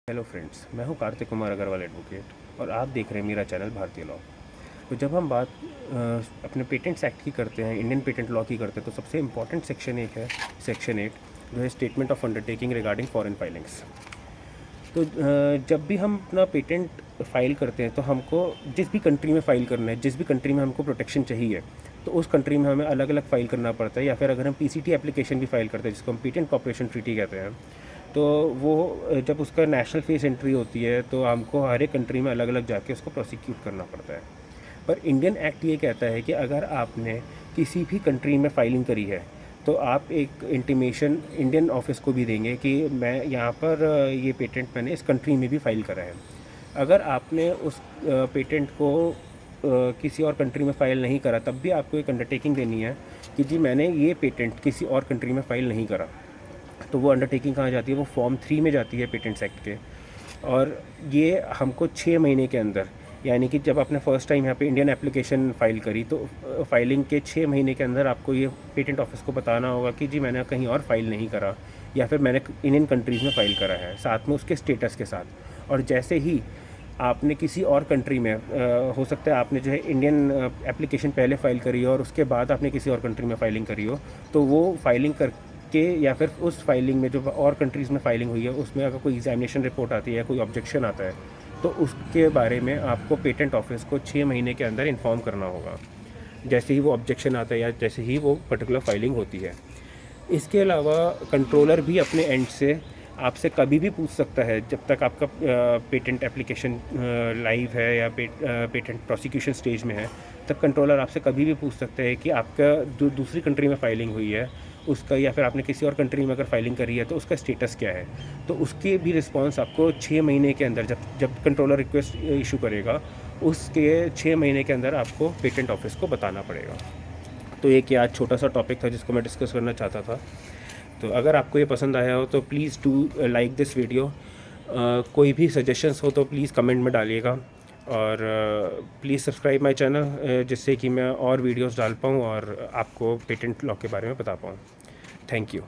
Hello friends, मैं हूं Kartik Kumar Agarwal advocate और आप देख रहे हैं मेरा चैनल भारतीय लॉ। तो जब हम बात अपने पेटेंट्स एक्ट की करते हैं, इंडियन पेटेंट लॉ की करते हैं, तो सबसे इम्पॉर्टेंट सेक्शन एक है सेक्शन 8, जो है statement of undertaking regarding foreign filings. तो जब भी हम अपना पेटेंट फाइल करते हैं तो हमको जिस भी कंट्री में फ़ाइल करना है, जिस भी कंट्री में हमको प्रोटेक्शन चाहिए, तो उस कंट्री में हमें अलग अलग फ़ाइल करना पड़ता है। या फिर अगर हम पीसीटी एप्लीकेशन भी फ़ाइल करते हैं, जिसको हम पेटेंट कॉपरेशन ट्रीटी कहते हैं, तो वो जब उसका नेशनल फेस एंट्री होती है तो हमको हर एक कंट्री में अलग अलग जाके उसको प्रोसिक्यूट करना पड़ता है। पर इंडियन एक्ट ये कहता है कि अगर आपने किसी भी कंट्री में फ़ाइलिंग करी है तो आप एक इंटीमेशन इंडियन ऑफिस को भी देंगे कि मैं यहाँ पर ये पेटेंट मैंने इस कंट्री में भी फ़ाइल करा है। अगर आपने उस पेटेंट को किसी और कंट्री में फ़ाइल नहीं करा, तब भी आपको एक अंडरटेकिंग देनी है कि जी मैंने ये पेटेंट किसी और कंट्री में फ़ाइल नहीं करा। तो वो अंडरटेकिंग कहाँ जाती है? वो फॉर्म 3 में जाती है पेटेंट्स एक्ट के। और ये हमको 6 महीने के अंदर, यानी कि जब आपने फ़र्स्ट टाइम यहाँ पे इंडियन एप्लीकेशन फ़ाइल करी तो फाइलिंग के 6 महीने के अंदर आपको ये पेटेंट ऑफिस को बताना होगा कि जी मैंने कहीं और फ़ाइल नहीं करा, या फिर मैंने इंडियन कंट्रीज़ में फ़ाइल करा है, साथ में उसके स्टेटस के साथ। और जैसे ही आपने किसी और कंट्री में हो सकता है आपने जो है इंडियन एप्लीकेशन पहले फ़ाइल करी हो और उसके बाद आपने किसी और कंट्री में फ़ाइलिंग करी हो, तो वो फाइलिंग करके या फिर उस फाइलिंग में जो और कंट्रीज़ में फ़ाइलिंग हुई है उसमें अगर कोई एग्जामिनेशन रिपोर्ट आती है, कोई ऑब्जेक्शन आता है, तो उसके बारे में आपको पेटेंट ऑफिस को 6 महीने के अंदर इन्फॉर्म करना होगा, जैसे ही वो ऑब्जेक्शन आता है या जैसे ही वो पर्टिकुलर फाइलिंग होती है। इसके अलावा कंट्रोलर भी अपने एंड से आपसे कभी भी पूछ सकता है, जब तक आपका पेटेंट एप्लीकेशन लाइव है या पेटेंट प्रोसिक्यूशन स्टेज में है, तब कंट्रोलर आपसे कभी भी पूछ सकता है कि आपका दूसरी कंट्री में फ़ाइलिंग हुई है उसका, या फिर आपने किसी और कंट्री में अगर फाइलिंग करी है तो उसका स्टेटस क्या है। तो उसके भी रिस्पांस आपको 6 महीने के अंदर, जब जब कंट्रोलर रिक्वेस्ट इशू करेगा, उसके 6 महीने के अंदर आपको पेटेंट ऑफिस को बताना पड़ेगा। तो एक ये आज छोटा सा टॉपिक था जिसको मैं डिस्कस करना चाहता था। तो अगर आपको ये पसंद आया हो तो please do like this video. कोई भी सजेशंस हो तो प्लीज़ कमेंट में डालिएगा, और प्लीज़ सब्सक्राइब माय चैनल, जिससे कि मैं और वीडियोस डाल पाऊँ और आपको पेटेंट लॉ के बारे में बता पाऊँ। Thank you.